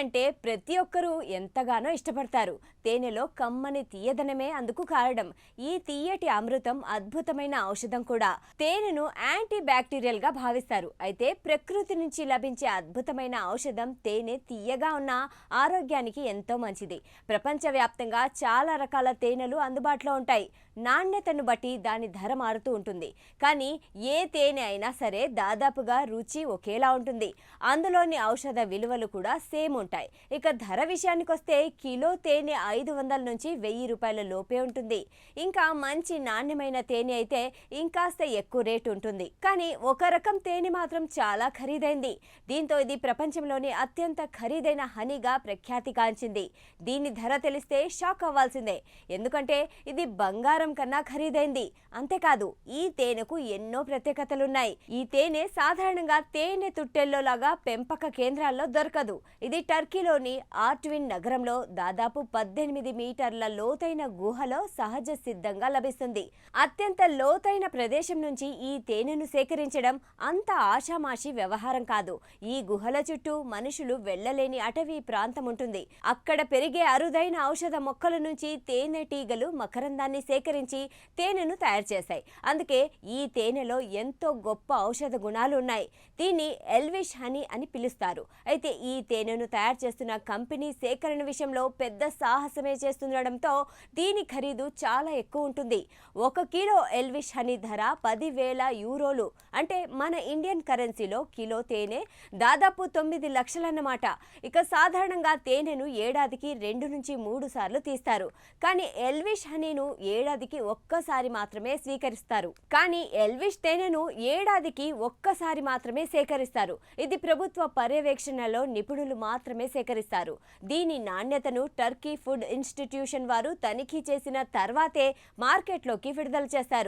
అంటే ప్రతి ఒక్కరూ ఎంతగానో ఇష్టపడతారు. తేనెలో కమ్మని తీయదనమే అందుకు కారణం. ఈ తీయటి అమృతం అద్భుతమైన ఔషధం కూడా. తేనెను యాంటీ బ్యాక్టీరియల్ గా భావిస్తారు. అయితే ప్రకృతి నుంచి లభించే అద్భుతమైన ఔషధం తేనె తీయగా ఉన్న ఆరోగ్యానికి ఎంతో మంచిది. ప్రపంచవ్యాప్తంగా చాలా రకాల తేనెలు అందుబాటులో ఉంటాయి. నాణ్యతను బట్టి దాని ధర మారుతూ ఉంటుంది. కానీ ఏ తేనె అయినా సరే దాదాపుగా రుచి ఒకేలా ఉంటుంది. అందులోని ఔషధ విలువలు కూడా సేమ్ ఉంటాయి. ఇక ధర విషయానికి వస్తే కిలో తేనె 500 నుంచి 1000 రూపాయల లోపే ఉంటుంది. ఇంకా మంచి నాణ్యమైన తేనె అయితే ఇంకాస్త ఎక్కువ రేటు ఉంటుంది. కానీ ఒక రకం తేనె మాత్రం చాలా ఖరీదైంది. దీంతో ఇది ప్రపంచంలోని అత్యంత ఖరీదైన హనీగా ప్రఖ్యాతిగాంచింది. దీని ధర తెలిస్తే షాక్ అవ్వాల్సిందే. ఎందుకంటే ఇది బంగారం కన్నా ఖరీదైంది. అంతేకాదు ఈ తేనెకు ఎన్నో ప్రత్యేకతలున్నాయి. ఈ తేనె సాధారణంగా తేనె తుట్టెల్లో లాగా పెంపక కేంద్రాల్లో దొరకదు. ఇది టర్కీలోని ఆర్ట్విన్ నగరంలో దాదాపు 18 మీటర్ల లోతైన గుహలో సహజ సిద్ధంగా లభిస్తుంది. అత్యంత లోతైన ప్రదేశం నుంచి ఈ తేనెను సేకరించడం అంత ఆషామాషి వ్యవహారం కాదు. ఈ గుహల చుట్టూ మనుషులు వెళ్లలేని అటవీ ప్రాంతం ఉంటుంది. అక్కడ పెరిగే అరుదైన ఔషధ మొక్కల నుంచి తేనెటీగలు మకరందాన్ని సేకరించి తేనెను తయారు చేశాయి. అందుకే ఈ తేనెలో ఎంతో గొప్ప ఔషధ గుణాలు ఉన్నాయి. దీన్ని ఎల్విష్ హనీ అని పిలుస్తారు. అయితే ఈ తేనెను తయారు చేస్తున్న కంపెనీ సేకరణ విషయంలో పెద్ద సాహసమే చేస్తుండడంతో దీని ఖరీదు చాలా ఎక్కువ ఉంటుంది. 1 కిలో ఎల్విష్ హనీ ధర 10,000 యూరోలు. అంటే మన ఇండియన్ కరెన్సీలో కిలో తేనె దాదాపు 9 లక్షలన్నమాట. ఇక సాధారణంగా తేనెను ఏడాదికి 2 నుంచి 3 సార్లు తీస్తారు. కానీ ఎల్విష్ హనీను ఏడాదికి ఒక్కసారి మాత్రమే స్వీకరిస్తారు. సేకరిస్తారు. ఇది ప్రభుత్వ పర్యవేక్షణలో నిపుణులు మాత్రమే సేకరిస్తారు. దీని నాణ్యతను టర్కీ ఫుడ్ ఇన్స్టిట్యూషన్ వారు తనిఖీ చేసిన తర్వాతే మార్కెట్లోకి విడుదల చేస్తారు.